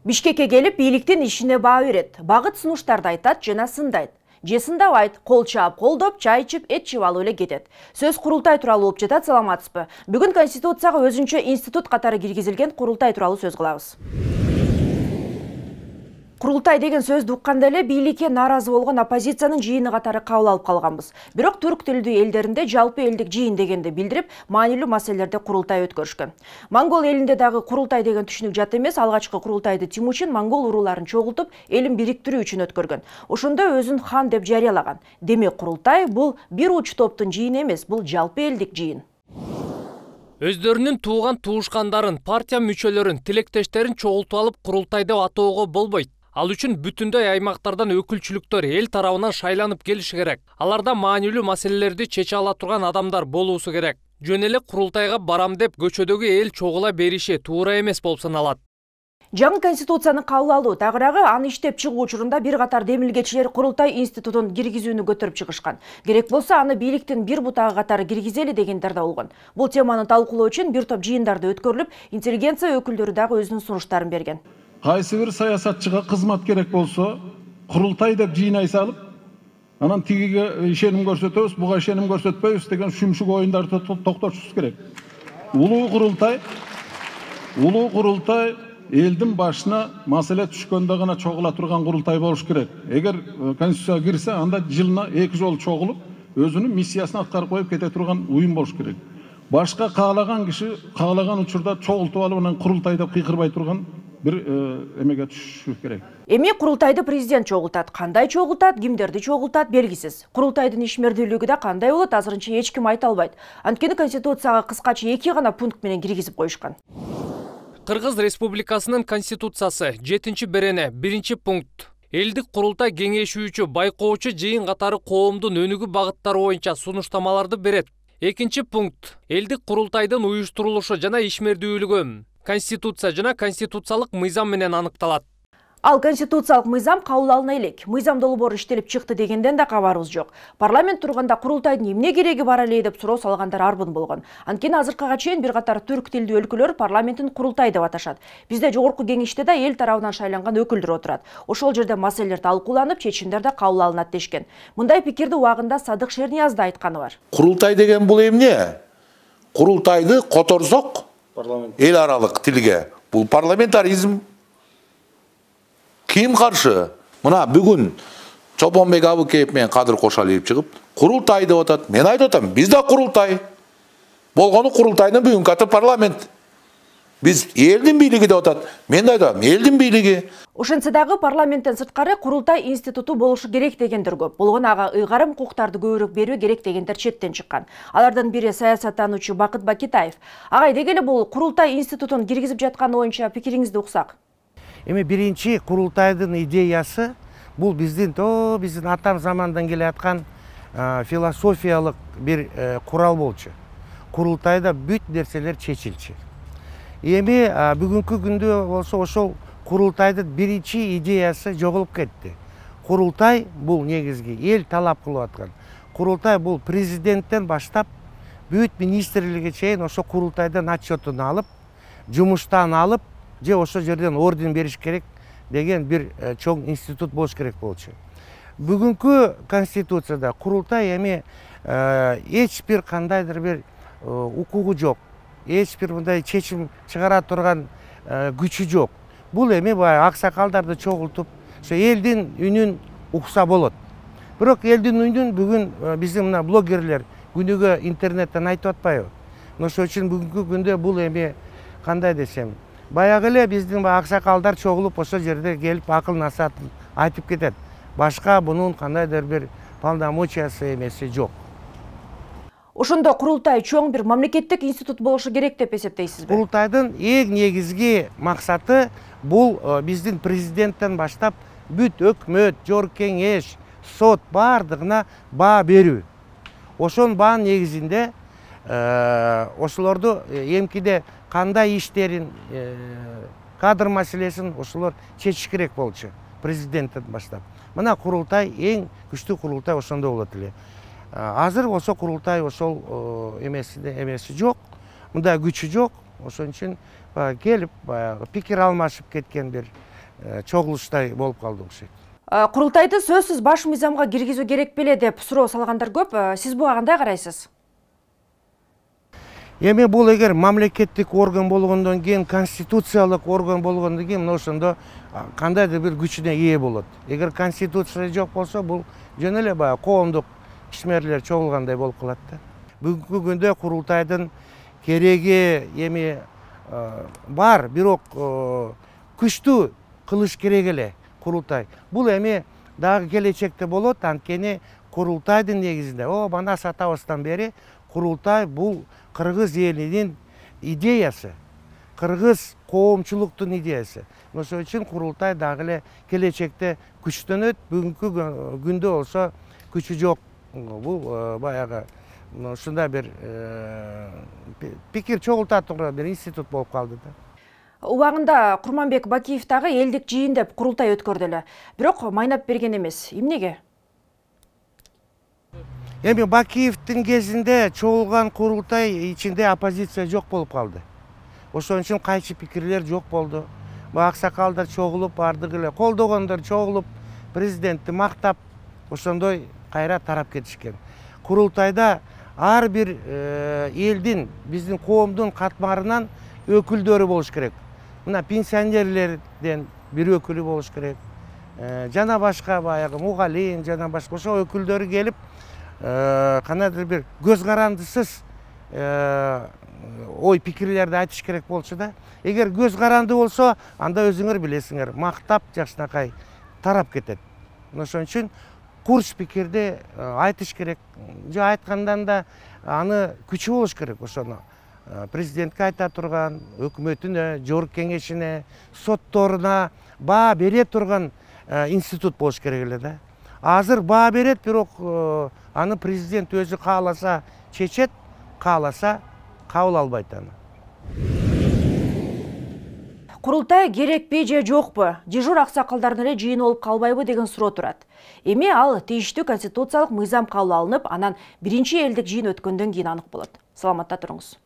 Бишкекке келип, бийликтин ишине баа берет. Багыт сунуштарды айтат жана сындайт. Же сындабайт, кол чаап, колдоп, чай ичип, эт жеп алып эле кетет. Сөз курултай тууралуу болуп жатат, саламатсызбы? Бүгүн Конституцияга өзүнчө институт катары киргизилген курултай тууралуу сөз кылабыз. Курултай деген сөздү укканда эле бийликке нааразы болгон оппозициянын жыйыны катары кабыл алып калганбыз. Бирок түрк тилдүү элдеринде жалпы элдик жыйын дегенди билдирип, маанилүү маселелерде курултай өткөрүшкөн. Монгол элинде дагы курултай деген түшүнүк жат эмес. Алгачкы курултайды Тимучин монгол урууларын чогултуп, элин бириктирүү үчүн өткөргөн. Ошондо өзүн хан деп жарыялаган. Демек курултай бул бир уч топтун жыйыны эмес, бул жалпы элдик жыйын. Өздөрүнүн тууган туушкандарын, партия мүчөлөрүн, тилектештерин чогултуп алып курултай деп атоого болбойт. Ал үчүн бүтүндөй аймактардан өкүлчүлүктөр эл тарабынан шайланып келиши керек. Аларда маанилүү маселелерди чече ала турган адамдар болуусу керек. Жөн эле курултайга барам деп көчөдөгү эл чогула бериши туура эмес болуп саналат. Жаңы конституцияны кабыл алуу тагыраагы аны иштеп чыгуу учурунда бир катар демилгечилер курултай институтун киргизүүнү көтөрүп чыгышкан. Керек болсо аны бийликтин бир бутагы катары киргизели дегендер да болгон. Бул теманы талкуулоо үчүн бир топ жыйындарды өткөрүлүп, интеллигенция өкүлдөрү дагы өзүнүн сунуштарын берген. Кайсы бир саясатчыга кызмат керек болсо, курултай деп жыйнай салып, анан тигиге ишеним көрсөтөбүз, буга ишеним көрсөтпөйбүз деген шүмшүк оюндарды токтотушубуз керек. Улуу курултай элдин башына маселе түшкөндө гана чогула турган курултай болуш керек. Эгер конституцияга кирсе, анда жылына 2 жолу чогулуп, өзүнүн миссиясын аткарып коюп кете турган уюм болуш керек. Башка каалаган киши каалаган учурда чогултуп алып, анан курултай деп кыйкырбай турган бир эмеге түшүш керек. Эми курултайды президент чогултат. Кандай чогултат, кимдерди чогултат белгисиз. Курултайдын ишмердүүлүгү да кандай болот, азырынча эч ким айта албайт. Анткени конституцияга кыскача 2 гана пункт менен киргизип коюшкан. Кыргыз Республикасынын конституциясы 7-берене 1-пункт. Элдик курултай кеңешүүчү, байкоочу жыйын катары коомдун өнүгүү багыттары боюнча сунуштамаларды берет. 2-пункт. Элдик курултайдын уюштурулушу жана ишмердүүлүгү Конституция жана конституциялык мыйзам менен аныкталат. Ал конституциялык мыйзам кабыл алына элек. Мыйзам долбоору иштелип чыкты дегенден да кабарыбыз жок. Парламент турганда курултайдын эмне кереги бар эле деп суроо салгандар арбын болгон. Анткени азыркыга чейин бир катар түрк тилдүү өлкөлөр парламентин курултай деп аташат. Бизде жогорку кеңеште да эл тарабынан шайланган өкүлдөр отурат. Ошол жерде маселелер талкууланып, чечимдер да кабыл алынат дешкен. Мындай пикирди убагында Садык Шерниязов да айтканы бар. Курултай деген бул эмне? Курултайды которсок эл аралык тилге. Бул парламентаризм. Ким каршы? Мына бүгүн Чобонбек Абыкеев менен Кадыр Кошалиев чыгып, курултай деп атат. Мен айтып атам, биз да курултай. Болгону курултайдын бүгүнкү аты парламент. Биз элдин бийлиги деп атат. Мен да айтам, элдин бийлиги. Ошентсе дагы парламенттен сырткары курултай институту болушу керек дегендер көп. Болгону ага ыйгарым укуктарды көбүрөөк берүү керек дегендер четтен чыккан. Алардын бири саясаттануучу Бакыт Бакитаев. Агай дегеле бул курултай институтун киргизип жатканы боюнча пикириңизди уксак. Эми биринчи курултайдын идеясы бул биздин атам замандан келе аткан философиялык бир курал болчу. Курултайда бүт нерселер чечилчү. Эми бүгүнкү күндө болсо ошол курултайдын биринчи идеясы жоголуп кетти. Курултай бул негизги эл талап кылып аткан. Курултай бул президенттен баштап бүт министрликке чейин ошо курултайдан отчетун алып, жумуштан алып, же ошол жерден орден бериш керек деген бир чоң институт болуш керек болчу. Бүгүнкү конституцияда курултай эми эч бир кандайдыр бир укугу жок. Эч бир мындай чечим чыгара турган күчү жок. Бул эми баягы аксакалдарды чогултуп, ошо элдин үнүн укса болот. Бирок элдин үнүн бүгүн биздин мына блогерлер күнүгө интернеттен айтып атпайбы? Ошол үчүн бүгүнкү күндө бул эми кандай десем, баягы эле биздин аксакалдар чогулуп ошол жерде келип акыл насаатын айтып кетет. Башка бунун кандайдыр бир полномочиясы эмеси жок. Ошондо курултай чоң бир мамлекеттик институт болушу керек деп эсептейсизби? Курултайдын эң негизги максаты бул биздин президенттен баштап бүт өкмөт, жогорку кеңеш, сот бардыгына баа берүү. Ошонун баанын негизинде ошолорду эмкиде кандай иштерин, кадр маселесин ошолор чечиш керек болчу президенттен баштап. Мына курултай эң күчтүү курултай ошондо болот эле. Азыр ошо курултай ошол эмеси жок, мындай күчү жок. Ошон үчүн келип пикир алмашып кеткен бир чогулуштай болуп калды окшойт. Курултайды сөзсүз баш мыйзамга киргизүү керек беле деп суроо салгандар көп. Сиз буга кандай карайсыз? Эми бул эгер мамлекеттик орган болгондон кийин, конституциялык орган болгондон кийин ошондо кандайдыр бир күчүнө ээ болот. Эгер конституция жок болсо, бул жөн эле баягы коомдук ишмерлер чогулгандай болуп калат да. Бүгүнкү күндө курултайдын кереги эми бар, бирок күчтүү кылыш керек эле курултай. Бул эми дагы келечекте болот, анткени курултайдын негизинде, манас атабыздан бери курултай бул кыргыз элинин идеясы, кыргыз коомчулуктун идеясы. Ошон үчүн курултай дагы эле келечекте күчтөнөт. Бүгүнкү күндө болсо күчү жок. Бул баягы ушундай бир пикир чогулта турган бир институт болуп калды да. Убагында Курманбек Бакиев дагы элдик жыйын деп курултай өткөрдү эле. Бирок майнап берген эмес. Эмнеге? Эми Бакиевдин кезинде чогулган курултай ичинде оппозиция жок болуп калды. Ошон үчүн кайчы пикирлер жок болду. Аксакалдар чогулуп, бардыгы эле колдогондор чогулуп, президентти мактап, ошондой кайра тарап кетишкен. Курултайда ар бир элдин, биздин коомдун катмарынан өкүлдөрү болуш керек. Мына пенсионерлерден бир өкүлү болуш керек. Жана башка баягы мугалим, жана башка ошо өкүлдөрү келип, кандайдыр бир көз карандысыз ой пикирлерди айтыш керек болчу да. Эгер көз каранды болсо, анда өзүңөр билесиңер, мактап жакшынакай тарап кетет. Ошон үчүн курч пикирди айтыш керек. Же айткандан да аны күчү болуш керек. Ошону президентке айта турган, өкмөтүнө, жогорку кеңешине, сотторуна баа бере турган институт болуш керек эле да. Азыр баа берет, бирок аны президент өзү кааласа чечет, кааласа кабыл албайт аны. Курултай керекпи же жокпу? Дежур аксакалдардын эле жыйыны болуп калбайбы деген суроо турат. Эми ал тийиштүү конституциялык мыйзам кабыл алынып, анан биринчи элдик жыйын өткөндөн кийин анык болот. Саламатта туруңуз.